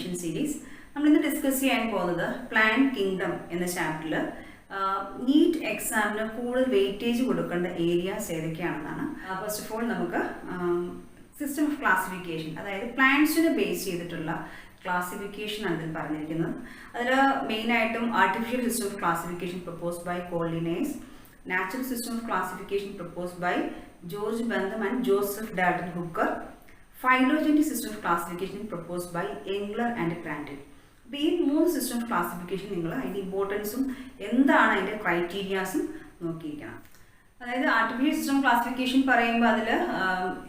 Revision series. നമ്മളിന്ന് discuss ചെയ്യാൻ പോകുന്നത് പ്ലാന്റ് കിങ്ഡം എന്ന ചാപ്റ്ററിൽ നീറ്റ് എക്സാമിന് കൂടുതൽ വെയിറ്റേജ് കൊടുക്കേണ്ട ഏരിയാസ് ഏതൊക്കെയാണെന്നാണ്. ഫസ്റ്റ് ഓഫ് ഓൾ നമുക്ക് സിസ്റ്റം ഓഫ് ക്ലാസിഫിക്കേഷൻ, അതായത് പ്ലാന്റ്സിനെ ബേസ് ചെയ്തിട്ടുള്ള ക്ലാസിഫിക്കേഷൻ ആണ് ഇതിൽ പറഞ്ഞിരിക്കുന്നത്. അതിൽ മെയിനായിട്ടും artificial system of classification proposed by Carl Linnaeus, natural system of classification proposed by George Bentham and Joseph Dalton Hooker, phylogenetic system of classification proposed by Engler and Prandtl. അപ്പോൾ ഈ 3 system of classification നിങ്ങൾ അതിൻ്റെ ഇമ്പോർട്ടൻസും എന്താണ് അതിൻ്റെ ക്രൈറ്റീരിയാസും നോക്കിയിരിക്കണം. അതായത് artificial system classification പറയുമ്പോൾ അതിൽ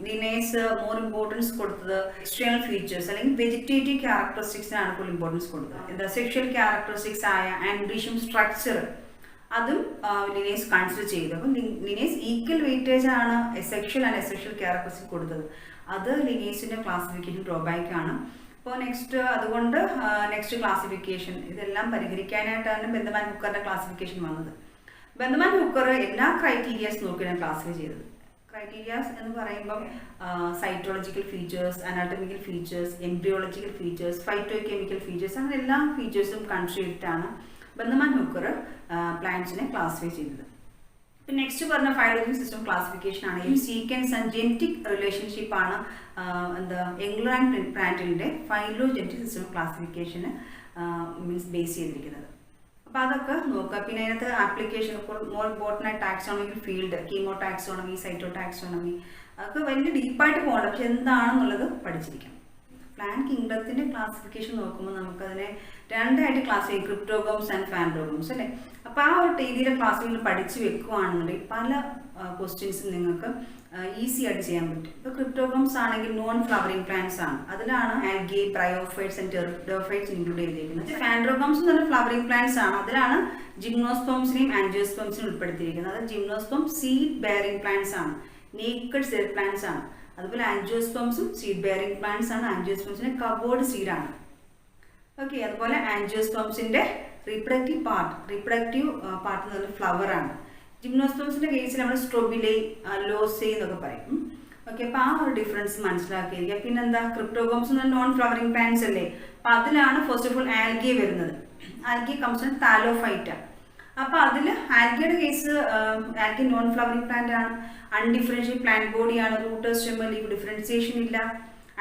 Linnaeus more importance കൊടുത്തത് എക്സ്റ്റേണൽ ഫീച്ചേഴ്സ് അല്ലെങ്കിൽ വെജിറ്റേറ്റീവ് ക്യാരക്ടറിസ്റ്റിക്സിനാണ് കൂടുതൽ ഇമ്പോർട്ടൻസ് കൊടുത്തത്. എന്താ സെക്ഷൽ ക്യാരക്ടറിസ്റ്റിക്സ് ആയ ആൻഡ്രീഷ്യം സ്ട്രക്ചർ അതും ലിനേഴ്സ് കൺസിഡർ ചെയ്തു. അപ്പം ലിനേഴ്സ് ഈക്വൽ വെയിറ്റേജ് ആണ് സെക്ഷൽ ആൻഡ് എസെക്ഷൽ ക്യാരക്ടറിസ്റ്റിക് കൊടുത്തത്. അത് ലിനേഴ്സിൻ്റെ ക്ലാസിഫിക്കേഷൻ ഡ്രോബാക്ക് ആണ്. അപ്പോൾ അതുകൊണ്ട് നെക്സ്റ്റ് ക്ലാസിഫിക്കേഷൻ ഇതെല്ലാം പരിഹരിക്കാനായിട്ടാണ് ബെന്തമാൻ ഹുക്കറിൻ്റെ ക്ലാസിഫിക്കേഷൻ വന്നത്. ബെന്തമാൻ ഹുക്കർ എല്ലാ ക്രൈറ്റീരിയാസ് നോക്കിയാണ് ക്ലാസിഫൈ ചെയ്തത്. ക്രൈറ്റീരിയാസ് എന്ന് പറയുമ്പം cytological features, anatomical features, embryological features, phyto chemical features, അങ്ങനെ എല്ലാ ഫീച്ചേഴ്സും കൺസിഡർ ചെയ്തിട്ടാണ് ബെന്തമാൻ ഹുക്കർ പ്ലാന്റ്സിനെ ക്ലാസിഫൈ ചെയ്തത്. പിന്നെ നെക്സ്റ്റ് പറഞ്ഞ ഫൈലോജനിക് സിസ്റ്റം ക്ലാസിഫിക്കേഷൻ ആണ്. ഈ സീക്വൻസ് ആൻഡ് ജെനറ്റിക് റിലേഷൻഷിപ്പ് ആണ് എംഗ്ലർ ആൻഡ് പ്രാൻറ്റിലിൻ്റെ ഫൈലോജനിക് സിസ്റ്റം ക്ലാസിഫിക്കേഷന് മീൻസ് ബേസ് ചെയ്തിരിക്കുന്നത്. അപ്പോൾ അതൊക്കെ നോക്കുക. പിന്നെ അതിനകത്ത് ആപ്ലിക്കേഷൻ മോർ ഇമ്പോർട്ടൻ്റ് ആയ taxonomical field, chemotaxonomy, cytotaxonomy, അതൊക്കെ വലിയ ഡീപ്പായിട്ട് പോകണ്ട, പക്ഷെ എന്താണെന്നുള്ളത് പഠിച്ചിരിക്കണം. പ്ലാന്റ് കിങ്ഡത്തിൻ്റെ ക്ലാസിഫിക്കേഷൻ നോക്കുമ്പോൾ നമുക്കതിനെ രണ്ടായിട്ട് ക്ലാസ് ചെയ്യും, ക്രിപ്റ്റോഗോംസ് ആൻഡ് ഫാൻഡോഗോംസ് അല്ലേ. അപ്പോൾ ആ ഒരു രീതിയിലെ ക്ലാസ്സുകൾ പഠിച്ച് വെക്കുകയാണെന്നുണ്ടെങ്കിൽ പല ക്വസ്റ്റ്യൻസും നിങ്ങൾക്ക് ഈസി ആയിട്ട് ചെയ്യാൻ പറ്റും. ഇപ്പോൾ ക്രിപ്റ്റോഗോംസ് ആണെങ്കിൽ നോൺ ഫ്ലവറിംഗ് പ്ലാന്റ്സ് ആണ്. അതിലാണ് algae, bryophytes and pteridophytes include ചെയ്തിരിക്കുന്നത്. ഫാൻഡോഗോംസ് എന്ന് പറഞ്ഞാൽ ഫ്ലവറിംഗ് പ്ലാന്റ്സ് ആണ്. അതിലാണ് ജിംനോസ്പേംസിനെയും ആൻജിയോസ്പേംസിനെയും ഉൾപ്പെടുത്തിയിരിക്കുന്നത്. അത് ജിംനോസ്പേം സീഡ് ബെയറിംഗ് പ്ലാന്റ്സ് ആണ്, നേക്കഡ് സെൽ പ്ലാന്റ്സ് ആണ്. അതുപോലെ ആൻജിയോസ്പേംസും സീഡ് ബെയറിംഗ് പ്ലാന്റ്സ് ആണ്. ആൻജിയോസ്പേംസിന്റെ കവേർഡ് സീഡാണ്. ഓക്കെ, അതുപോലെ ആൻജിയോസ്പേംസിന്റെ റീപ്രഡക്റ്റീവ് പാർട്ട് എന്ന് പറഞ്ഞാൽ ഫ്ലവർ ആണ്. ജിംനോസ്പേംസിന്റെ കേസിൽ നമ്മൾ സ്ട്രോബിലെ, ലോസെ എന്നൊക്കെ പറയും. ഓക്കെ, അപ്പോൾ ആ ഒരു ഡിഫറൻസ് മനസ്സിലാക്കിയിരിക്കുക. പിന്നെന്താ, ക്രിപ്റ്റോഗോംസ് എന്ന് പറഞ്ഞാൽ നോൺ ഫ്ലവറിംഗ് പ്ലാന്റ്സ് അല്ലേ. അപ്പം അതിലാണ് ഫസ്റ്റ് ഓഫ് ഓൾ ആൽഗേ വരുന്നത്. Algae comes from thallophyta. അപ്പോൾ അതിൽ ആൽഗയുടെ case, algae non flowering plant ആണ്, അൺഡിഫറൻഷ്യൽ പ്ലാന്റ് ബോഡിയാണ്, റൂട്ട് സ്റ്റെം ലീഫ് ഡിഫറൻസിയേഷൻ ഇല്ല.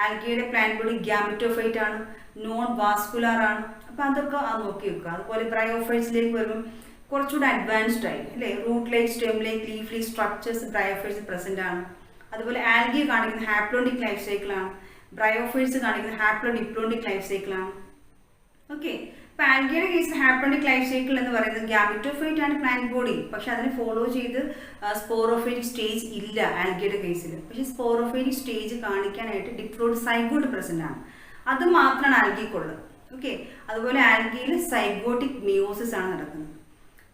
ആൽഗയുടെ പ്ലാന്റ് ബോഡി ഗ്യാമറ്റോഫൈറ്റ് ആണ്, നോൺ വാസ്കുലാർ ആണ്. അപ്പോൾ അതൊക്കെ നോക്കി വെക്കുക. അതുപോലെ ബ്രയോഫൈറ്റ്സിലേക്ക് വരുമ്പം കുറച്ചുകൂടെ അഡ്വാൻസ്ഡ് ആയി അല്ലേ. റൂട്ട് ലേക്ക്, സ്റ്റെം ലേക്ക്, ലീഫ് ലേക്ക് സ്ട്രക്ചേഴ്സ് ബ്രയോഫൈറ്റ്സ് പ്രസന്റ് ആണ്. അതുപോലെ ആൽഗെ കാണിക്കുന്ന ഹാപ്ലോണ്ടിക് ലൈഫ് സൈക്കിളാണ്, ബ്രയോഫൈറ്റ്സ് കാണിക്കുന്ന ഹാപ്ലോ ഡിപ്ലോണ്ടിക് ലൈഫ് സൈക്കിളാണ്. ഓക്കെ, ഇപ്പോൾ ആൽഗയുടെ കേസ് ഹാപ്ലോണ്ടിക് ലൈഫ് സൈക്കിൾ എന്ന് പറയുന്നത് ഗ്യാമറ്റോഫൈറ്റ് ആണ് പ്ലാന്റ് ബോഡി, പക്ഷെ അതിനെ ഫോളോ ചെയ്ത് സ്പോറോഫൈറ്റിക് സ്റ്റേജ് ഇല്ല ആൽഗയുടെ കേസിൽ. പക്ഷേ സ്പോറോഫൈറ്റിക് സ്റ്റേജ് കാണിക്കാനായിട്ട് ഡിപ്ലോയിഡ് സൈഗോട്ട് പ്രസന്റ് ആണ്. അത് മാത്രമാണ് ആൽഗയ്ക്കുള്ളത്. ഓക്കെ, അതുപോലെ ആൽഗയിൽ സൈഗോട്ടിക് മിയോസിസ് ആണ് നടക്കുന്നത്.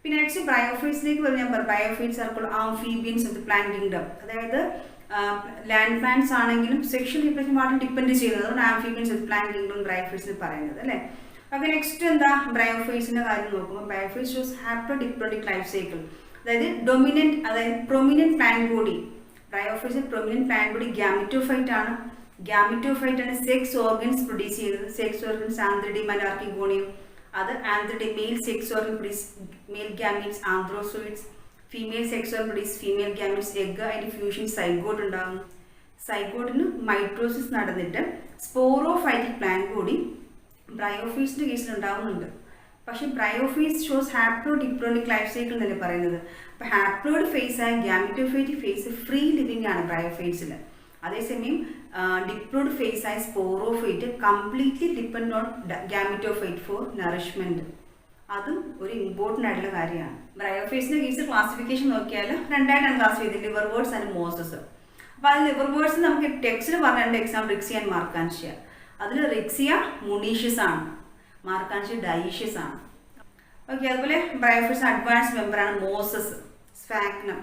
പിന്നെ നെക്സ്റ്റ് ബ്രയോഫൈറ്റ്സിലേക്ക് വരുമ്പോൾ ഞാൻ ബ്രയോഫൈറ്റ്സ് ആർക്കുള്ള amphibians of the plant kingdom. അതായത് ലാൻഡ് പ്ലാന്റ്സ് ആണെങ്കിലും സെക്ഷൽ റീപ്രഡക്ഷൻ വളരെ ഡിപ്പെൻഡ് ചെയ്യുന്നത്. അതുകൊണ്ട് ആംഫീബിയൻസ് ഓഫ് പ്ലാന്റ് കിങ്ഡം ബ്രയോഫൈറ്റ്സിൽ പറയുന്നത് അല്ലേ. അപ്പോൾ നെക്സ്റ്റ് എന്താ, ബ്രയോഫൈറ്റ്സിൻ്റെ കാര്യം നോക്കുമ്പോൾ bryophytes shows haplo diplontic life cycle. അതായത് prominent plant body. Bryophytes prominent plant body gametophyte ആണ്. ഗ്യാമറ്റോഫൈറ്റ് ആണ് സെക്സ് ഓർഗൻസ് പ്രൊഡ്യൂസ് ചെയ്യുന്നത്. സെക്സ് ഓർഗൻസ് ആന്ത്രിഡി, മലാർക്കിഗോണിയം. അത് antheridia male sex organ produce male gametes, antherozoids. Female sex organ produce female gametes. Egg അതിൻ്റെ fusion zygote ഉണ്ടാകുന്നു. സൈഗോട്ടിന് മൈട്രോസിസ് നടന്നിട്ട് sporophytic plant body ബ്രയോഫൈറ്റ്സിൻ്റെ കേസിൽ ഉണ്ടാകുന്നുണ്ട്. പക്ഷേ bryophytes shows haplo diplontic life cycle എന്നല്ലേ പറയുന്നത്. അപ്പോൾ ഹാപ്ലോയിഡ് ഫേസ് ആയ ഗ്യാമറ്റോഫൈറ്റിക് ഫേസ് ഫ്രീ ലിവിംഗ് ആണ് ബ്രയോഫൈറ്റ്സിൽ. അതേസമയം ഡിപ്ലോയിഡ് ഫേസ് ആയ sporophyte completely depend on gametophyte for nourishment. അതും ഒരു ഇമ്പോർട്ടൻ്റ് ആയിട്ടുള്ള കാര്യമാണ്. ബ്രയോഫൈറ്റ്സിൻ്റെ കേസ് ക്ലാസിഫിക്കേഷൻ നോക്കിയാൽ രണ്ടായിട്ടാണ് ക്ലാസ് ചെയ്തത്, ലിവർ വേർഡ്സ് ആൻഡ് മോസസ്. അപ്പോൾ അത് ലിവർ വേർഡ്സ് നമുക്ക് ടെക്സ്റ്റിൽ പറഞ്ഞ 2 എക്സാം, റിക്സിയ ആൻഡ് മാർക്കാൻഷ്യ. അതിൽ റിക്സിയ മുണീഷ്യസ് ആണ്, മാർക്കാൻഷ്യ ഡൈഷ്യസ് ആണ്. ഓക്കെ, അതുപോലെ ബ്രയോഫൈറ്റ്സ് അഡ്വാൻസ് മെമ്പറാണ് മോസസ്, സ്ഫാഗ്നം,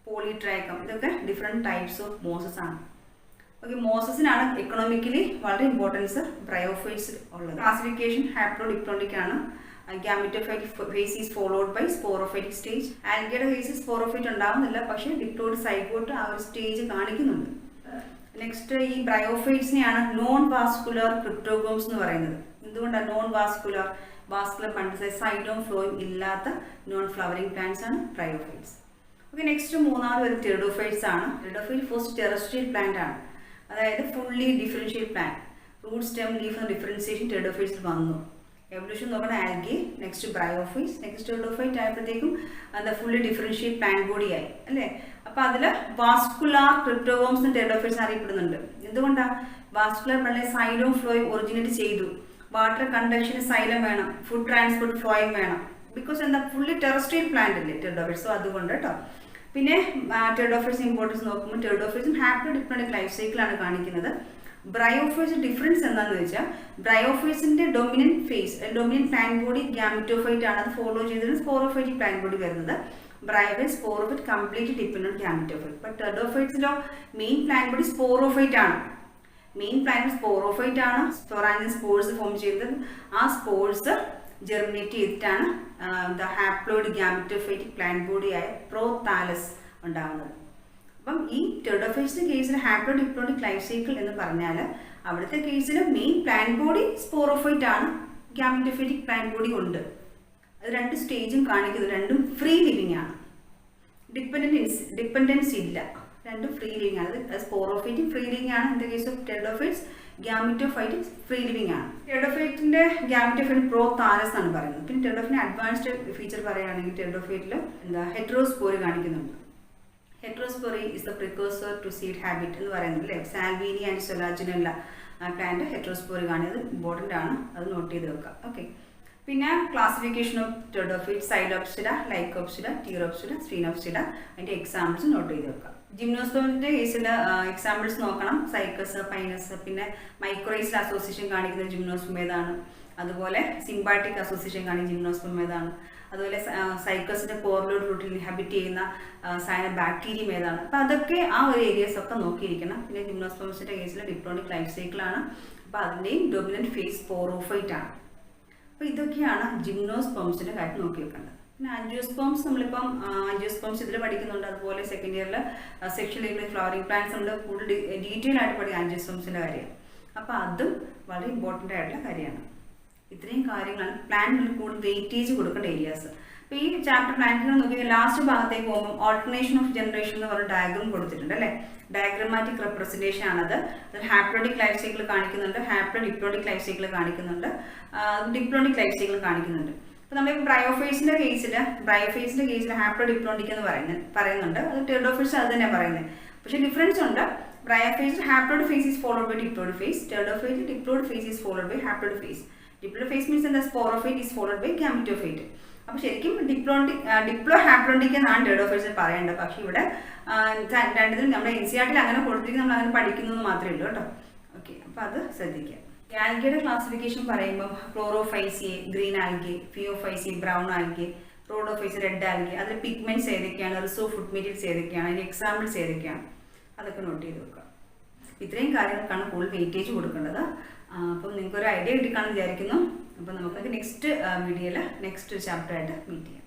പോളിട്രൈക്കം. ഇതൊക്കെ ഡിഫറെൻറ്റ് ടൈപ്സ് ഓഫ് മോസസ് ആണ്. ഓക്കെ, മോസസിനാണ് എക്കണോമിക്കലി വളരെ ഇമ്പോർട്ടൻസ് ബ്രയോഫൈറ്റ്സ് ഉള്ളത്. ക്ലാസിഫിക്കേഷൻ ഹാപ്ലോ ഡിപ്ലോണ്ടിക് ആണ്. Gametophytic phase is followed by sporophytic stage. Algae phase sporophyte ഉണ്ടാവുന്നില്ല, പക്ഷേ ഡിപ്ലോയിഡ് സൈഗോട്ട് ആ ഒരു സ്റ്റേജ് കാണിക്കുന്നുണ്ട്. നെക്സ്റ്റ് ഈ ബ്രയോഫൈറ്റ്സിനെയാണ് നോൺ വാസ്കുലർ ക്രിപ്റ്റോഗോംസ് എന്ന് പറയുന്നത്. എന്തുകൊണ്ടാണ് നോൺ വാസ്കുലർ? വാസ്കുലർ ബണ്ടിൽസ് സൈഡോം ഫ്ലോയും ഇല്ലാത്ത നോൺ ഫ്ലവറിംഗ് പ്ലാന്റ്സ് ആണ് ബ്രയോഫൈറ്റ്സ്. ഓക്കെ, നെക്സ്റ്റ് മൂന്നാമത് വരുന്നത് ടെറിഡോഫൈറ്റ്സ് ആണ്. ടെറിഡോഫൈറ്റ് ഫസ്റ്റ് ടെറസ്ട്രിയൽ പ്ലാന്റ് ആണ്, അതായത് fully differential plant. Root stem leaf differentiation ടെറിഡോഫൈറ്റ്സിൽ വന്നു. എവല്യൂഷൻ നോക്കണ algae, next bryophytes, next pteridophyte ആയപ്പോഴത്തേക്കും എന്താ ഫുള്ളി ഡിഫറൻഷ്യൽ പ്ലാന്റ് ബോഡി ആയി അല്ലേ. അപ്പോൾ അതിൽ വാസ്കുലാർ ക്രിപ്റ്റോഗോംസ് ടെറിഡോഫൈറ്റ്സ് അറിയപ്പെടുന്നുണ്ട്. എന്തുകൊണ്ടാണ്? വാസ്കുലർ ബണ്ടിൽ സൈലോം ഫ്ലോയും ഒറിജിനേറ്റ് ചെയ്തു. വാട്ടർ കണ്ടക്ഷന് സൈലം വേണം, ഫുഡ് ട്രാൻസ്പോർട്ട് ഫ്ലോയും വേണം. ബിക്കോസ് എന്താ ഫുള്ളി ടെറസ്ട്രിയൽ പ്ലാന്റ് അല്ലേ ടെറിഡോഫൈറ്റ്സ്. സോ അതുകൊണ്ട് കേട്ടോ. പിന്നെ ടെറിഡോഫൈറ്റ്സ് ഇമ്പോർട്ടൻസ് നോക്കുമ്പോൾ ടെറിഡോഫൈറ്റ്സും ഹാപ്ലോഡിപ്ലോയിഡിക് ലൈഫ് സൈക്കിളാണ് കാണിക്കുന്നത്. ബ്രയോഫൈറ്റ്സ് ഡിഫറൻസ് എന്താണെന്ന് വെച്ചാൽ ബ്രയോഫൈറ്റ്സിന്റെ dominant phase, dominant plant body gametophyte ആണ്. അത് ഫോളോ ചെയ്തിട്ട് സ്പോറോഫൈറ്റിക് പ്ലാന്റ് ബോഡി വരുന്നത്. Bryophyte sporophyte complete depend on gametophyte. But ടെറിഡോഫൈറ്റ്സിലോ മെയിൻ പ്ലാന്റ് ബോഡി സ്പോറോഫൈറ്റ് ആണ്. മെയിൻ പ്ലാന്റ് സ്പോറോഫൈറ്റ് ആണ്. സ്പോറാഞ്ചിൻ സ്പോർസ് ഫോം ചെയ്തത്. ആ സ്പോർസ് ജെർമിനേറ്റ് ചെയ്തിട്ടാണ് ഹാപ്ലോയിഡ് ഗ്യാമിറ്റോഫൈറ്റിക് പ്ലാന്റ് ബോഡി ആയ പ്രോതാലസ് ഉണ്ടാകുന്നത്. അപ്പം ഈ ടെറിഡോഫൈറ്റ്സിന്റെ കേസിൽ ഹാപ്ലോഡിപ്ലോയിഡിക് ലൈഫ് സൈക്കിൾ എന്ന് പറഞ്ഞാൽ അവിടുത്തെ കേസിൽ മെയിൻ പ്ലാന്റ് ബോഡി സ്പോറോഫൈറ്റ് ആണ്, ഗ്യാമിറ്റോഫൈറ്റിക് പ്ലാന്റ് ബോഡി ഉണ്ട്. അത് രണ്ട് സ്റ്റേജും കാണിക്കുന്നത്. രണ്ടും ഫ്രീ ലിവിങ് ആണ്, ഡിപ്പെൻഡൻസ് ഇല്ല. രണ്ടും ഫ്രീ ലിവിങ് ആണ്. അത് സ്പോറോഫൈറ്റ് ഫ്രീ ലിവിങ് ആണ്. In the case of pteridophytes gametophyte free living ആണ്. ടെറിഡോഫൈറ്റിന്റെ ഗ്യാമിറ്റോഫൈറ്റ് പ്രോതാലസ് ആണ് പറയുന്നത്. പിന്നെ ടെറിഡോഫൈറ്റിന്റെ അഡ്വാൻസ്ഡ് ഫീച്ചർ പറയുകയാണെങ്കിൽ ടെറിഡോഫൈറ്റിൽ എന്താ ഹെറ്ററോസ്പോറി കാണിക്കുന്നുണ്ട്. Heterospory is the precursor to seed habit എന്ന് പറയുന്നത് അല്ലേ. സാൽവീനി ആൻഡ് സൊലാജിനുള്ള പ്ലാന്റ് ഹെറ്ററോസ്പോറി കാണിയത് ഇമ്പോർട്ടൻ്റ് ആണ്, അത് നോട്ട് ചെയ്ത് വെക്കാം. ഓക്കെ, പിന്നെ classification of pteridophyte, psilopsida, lycopsida, pteropsida, sphenopsida, അതിൻ്റെ എക്സാമ്പിൾസ് നോട്ട് ചെയ്ത് വെക്കാം. ജിംനോസ്പേമിൻ്റെ കേസിൽ എക്സാമ്പിൾസ് നോക്കണം. സൈക്കസ്, പൈനസ്, പിന്നെ മൈക്രോറൈസിൽ അസോസിയേഷൻ കാണിക്കുന്ന ജിംനോസ്പേം ഏതാണ്? അതുപോലെ സിംബാട്ടിക് അസോസിയേഷൻ കാണിക്കുന്ന ജിംനോസ്പേം ഏതാണ്? അതുപോലെ സൈക്കസിന്റെ കോർലോഡ് റൂട്ടിൽ ഇൻഹാബിറ്റ് ചെയ്യുന്ന ബാക്ടീരിയം ഏതാണ്? അപ്പം അതൊക്കെ ആ ഒരു ഏരിയസ് ഒക്കെ നോക്കിയിരിക്കണം. പിന്നെ ജിംനോസ്പേംസിന്റെ കേസിൽ ഡിപ്ലോണിക് ലൈഫ് സൈക്കിളാണ്. അപ്പോൾ അതിൻ്റെയും ഡൊമിനന്റ് ഫേസ് സ്പോറോഫൈറ്റ് ആണ്. അപ്പോൾ ഇതൊക്കെയാണ് ജിംനോസ്പേംസിന്റെ കാര്യം നോക്കി വെക്കേണ്ടത്. പിന്നെ ആൻജിയോസ്പേംസ് നമ്മളിപ്പം ആൻജിയോസ്പേംസ് ഇതിൽ പഠിക്കുന്നുണ്ട്. അതുപോലെ സെക്കൻഡ് ഇയറിൽ സെക്ഷൽ ഫ്ലവറിംഗ് പ്ലാന്റ്സ് നമ്മൾ കൂടുതൽ ഡീറ്റെയിൽ ആയിട്ട് പഠിക്കും ആൻജിയോസ്പേംസിന്റെ കാര്യം. അപ്പോൾ അതും വളരെ ഇമ്പോർട്ടൻ്റ് ആയിട്ടുള്ള കാര്യമാണ്. ഇത്രയും കാര്യങ്ങളാണ് പ്ലാന്റിൽ കൂടുതൽ വെയിറ്റേജ് കൊടുക്കേണ്ട ഏരിയാസ്. അപ്പോൾ ഈ ചാപ്റ്റർ പ്ലാന്റുകൾ നോക്കി ലാസ്റ്റ് ഭാഗത്തേക്ക് പോകുമ്പോൾ ഓൾട്ടർനേഷൻ ഓഫ് ജനറേഷൻ എന്ന് പറഞ്ഞ ഡയഗ്രം കൊടുത്തിട്ടുണ്ട് അല്ലേ. ഡയഗ്രമാറ്റിക് റെപ്രസെൻറ്റേഷൻ ആണത്. അതിൽ ഹാപ്ലോഡിക് ലൈഫ് സൈക്കിൾ കാണിക്കുന്നുണ്ട്, ഡിപ്ലോണിക് ലൈഫ് സൈക്കിൾ കാണിക്കുന്നുണ്ട്, ഡിപ്ലോണിക് ലൈഫ് സൈക്കിൾ കാണിക്കുന്നുണ്ട്. അപ്പോൾ നമ്മൾ ബ്രയോഫൈറ്റ്സിന്റെ കേസിൽ ഹാപ്ലോഡിപ്ലോണിക് എന്ന് പറയുന്നുണ്ട്. അത് ടെറിഡോഫൈറ്റ്സ് അത് തന്നെ പറയുന്നത്. പക്ഷേ ഡിഫറൻസ് ഉണ്ട്. Bryophytes haploid phase is followed by diploid phase. Pteridophyte diploid phase is followed by haploid phase. Diploid phase means എന്താ? Sporophyte is followed by gametophyte. അപ്പോൾ ശരിക്കും ഡിപ്ലോ ഹാപ്ലോഡിക് എന്നാണ് ടെറിഡോഫൈറ്റ്സിൽ പറയേണ്ടത്. പക്ഷേ ഇവിടെ രണ്ടിലും നമ്മുടെ NCERT അങ്ങനെ കൊടുത്തിരിക്കും, നമ്മൾ അങ്ങനെ പഠിക്കുന്നു മാത്രമേ ഉള്ളൂ കേട്ടോ. ഓക്കെ, അപ്പോൾ അത് ശ്രദ്ധിക്കുക. ആൽഗയുടെ ക്ലാസിഫിക്കേഷൻ പറയുമ്പോൾ chlorophyceae green algae, phaeophyceae brown algae, rhodophyceae red algae, അതിൽ പിഗ്മെന്റ്സ് ഏതൊക്കെയാണ്, റിസോർവ് ഫുഡ് മെറ്റീരിയൽസ് ഏതൊക്കെയാണ്, അതിന് എക്സാമ്പിൾസ് ഏതൊക്കെയാണ്, അതൊക്കെ നോട്ട് ചെയ്ത് വെക്കുക. ഇത്രയും കാര്യങ്ങൾക്കാണ് കൂടുതൽ വെയിറ്റേജ് കൊടുക്കേണ്ടത്. അപ്പം നിങ്ങൾക്കൊരു ഐഡിയ കിട്ടിക്കാണെന്ന് വിചാരിക്കുന്നു. അപ്പം നമുക്ക് നെക്സ്റ്റ് വീഡിയോയിൽ നെക്സ്റ്റ് ചാപ്റ്ററായിട്ട് മീറ്റ് ചെയ്യാം.